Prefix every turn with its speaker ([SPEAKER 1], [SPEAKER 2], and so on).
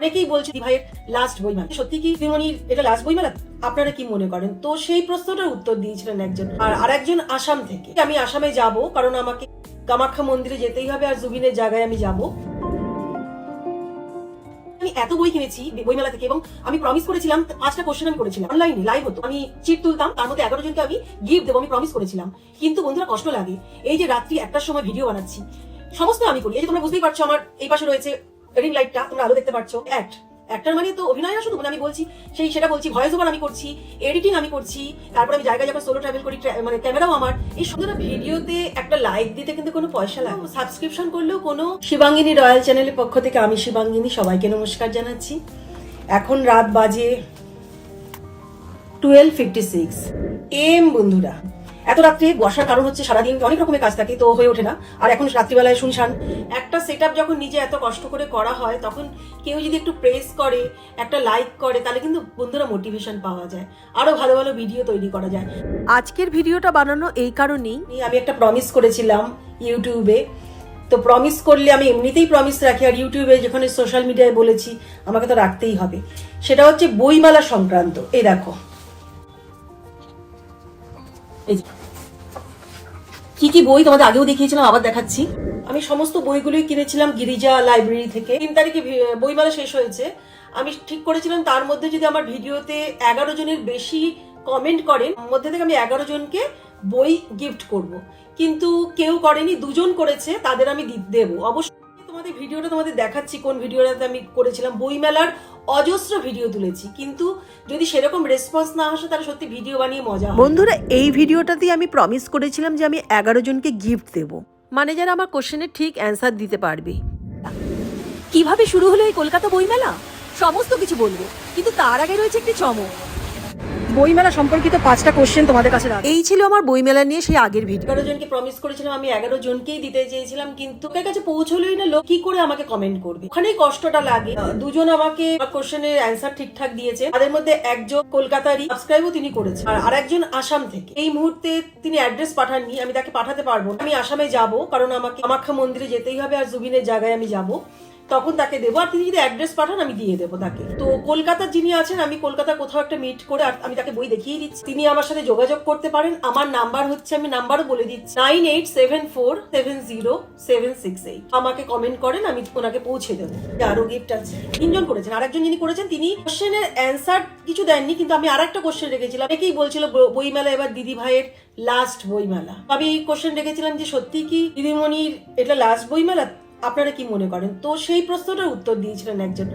[SPEAKER 1] অনেকেই বলছে ভাইয়ের লাস্ট বইমেলা, সত্যি কি দিদিমণির এটা লাস্ট বইমেলা? আপনারা কি মনে করেন? তো সেই প্রশ্নটার উত্তর দিয়েছিলেন একজন, আর আরেকজন আসাম থেকে। আমি আসামে যাব কারণ আমাকে কামাখ্যা মন্দিরে যেতেই হবে, আর জুবিনের জায়গায় আমি যাব। আমি এত বই কিনেছি বইমেলা থেকে, এবং আমি প্রমিস করেছিলাম 5টা কোশ্চেন আমি করেছিলাম অনলাইনে, লাইভ হতো, আমি চিট তুলতাম, তার মধ্যে 11 জনকে আমি গিফট দেবো, আমি প্রমিস করেছিলাম। কিন্তু বন্ধুরা কষ্ট লাগে, এই যে রাত্রি 1টার সময় ভিডিও বানাচ্ছি, সমস্ত আমি করি। এই যে তোমরা বুঝতেই পারছো, আমার এই পাশে রয়েছে রিং লাইটটা, তোমরা আলো দেখতে পাচ্ছ। একটার মানে তো অভিনয় না শুধু, মানে আমি বলছি সেটা বলছি, ভয়েস ওভার আমি করছি, এডিটিং আমি করছি, তারপর আমি জায়গায় যখন সোলো ট্রাভেল করি, মানে ক্যামেরাও আমার। এই সুন্দর ভিডিওতে একটা লাইক দিতে কিন্তু কোনো পয়সা লাগে, সাবস্ক্রিপশন করলেও কোনো। শিবাঙ্গিনী রয়্যাল চ্যানেলের পক্ষ থেকে আমি শিবাঙ্গিনী সবাইকে নমস্কার জানাচ্ছি। এখন রাত বাজে 12:56 AM। বন্ধুরা, এত রাত্রে বসার কারণ হচ্ছে সারাদিন অনেক রকমের কাজ থাকে, তো হয়ে ওঠে না। আর এখন রাত্রিবেলায় শুনশান একটা সেটআপ যখন নিজে এত কষ্ট করে করা হয়, তখন কেউ যদি একটু প্রেস করে, একটা লাইক করে, তাহলে কিন্তু বন্ধুরা মোটিভেশন পাওয়া যায়, আরো ভালো ভালো ভিডিও তৈরি করা যায়। আজকের ভিডিওটা বানানো এই কারণেই, আমি একটা প্রমিস করেছিলাম ইউটিউবে। তো প্রমিস করলে আমি এমনিতেই প্রমিস রাখি, আর ইউটিউবে যেখানে সোশ্যাল মিডিয়ায় বলেছি আমাকে তো রাখতেই হবে। সেটা হচ্ছে বইমেলা সংক্রান্ত। এই দেখো, কি কি বই তোমাদের আগেও দেখিয়েছিলাম, আবার দেখাচ্ছি। আমি সমস্ত বইগুলোই কিনেছিলাম গিরিজা লাইব্রেরি থেকে। 3 তারিখে বইমেলা শেষ হয়েছে। আমি ঠিক করেছিলাম তার মধ্যে যদি আমার ভিডিওতে 11 জনের বেশি কমেন্ট করেন, মধ্যে থেকে আমি 11 জনকে বই গিফট করব। কিন্তু কেউ করেনি, 2 জন করেছে, তাদের আমি দেবো অবশ্যই। তোমাদের ভিডিওটা তোমাদের দেখাচ্ছি, কোন ভিডিওটাতে আমি করেছিলাম। বইমেলার অজস্র ভিডিও তুলেছি, কিন্তু যদি সেরকম রেসপন্স না আসে তাহলে সত্যি ভিডিও বানিয়ে মজা হয় না।
[SPEAKER 2] বন্ধুরা, এই ভিডিওটাতেই আমি প্রমিস করেছিলাম যে আমি 11 জনকে গিফট দেব, মানে যারা আমার কোশ্চেনের ঠিক অ্যান্সার দিতে পারবে। কিভাবে শুরু হলো এই কলকাতা বইমেলা সমস্ত কিছু বলবো, কিন্তু তার আগে রয়েছে একটি চমক।
[SPEAKER 1] বইমেলা সম্পর্কিত 5টা কোশ্চেন তোমাদের কাছে রাখি।
[SPEAKER 2] এই ছিল আমার বইমেলা নিয়ে সেই আগের ভিডিও।
[SPEAKER 1] 11 জনকে প্রমিস করেছিলাম, আমি 11 জনকেই দিতে চেয়েছিলাম, কিন্তু ওদের কাছে পৌঁছলোই না। লোক কি করে আমাকে কমেন্ট করবে, ওখানেই কষ্টটা লাগে। 2 জন আমাকে কোশ্চেনের অ্যান্সার ঠিকঠাক দিয়েছে, তাদের মধ্যে একজন কলকাতারই, সাবস্ক্রাইবও তিনি করেছেন, আর আরেকজন আসাম থেকে। এই মুহূর্তে তিনি অ্যাড্রেস পাঠাননি, আমি তাকে পাঠাতে পারবো না। আমি আসামে যাব কারণ আমাকে কামাখ্যা মন্দিরে যেতেই হবে, আর জুবিনের জায়গায় আমি যাব, তখন তাকে দেবো। আর তিনি যদি অ্যাড্রেস পাঠান আমি দিয়ে দেবো তাকে। তো কলকাতার যিনি আছেন, আমি কলকাতা কোথাও একটা মিট করে আর আমি তাকে বই দেখিয়ে দিচ্ছি, তিনি আমার সাথে যোগাযোগ করতে পারেন। আমার নাম্বার হচ্ছে, আমি নাম্বারও বলে দিচ্ছি, 9874707768। আমাকে কমেন্ট করেন, আমি ওনাকে পৌঁছে দেবো। আরো গিফট আছে। 3 জন করেছেন, আরেকজন যিনি করেছেন তিনি কোশ্চেনের অ্যান্সার কিছু দেননি, কিন্তু আমি আরেকটা কোশ্চেন রেখেছিলাম। অনেকেই বলছিল বইমেলা এবার দিদি ভাইয়ের লাস্ট বইমেলা। আমি এই কোশ্চেন রেখেছিলাম যে সত্যি কি দিদিমণির এটা লাস্ট বইমেলা? আপনারা কি মনে করেন? তো সেই প্রশ্নটার উত্তর দিয়েছিলেন একজন।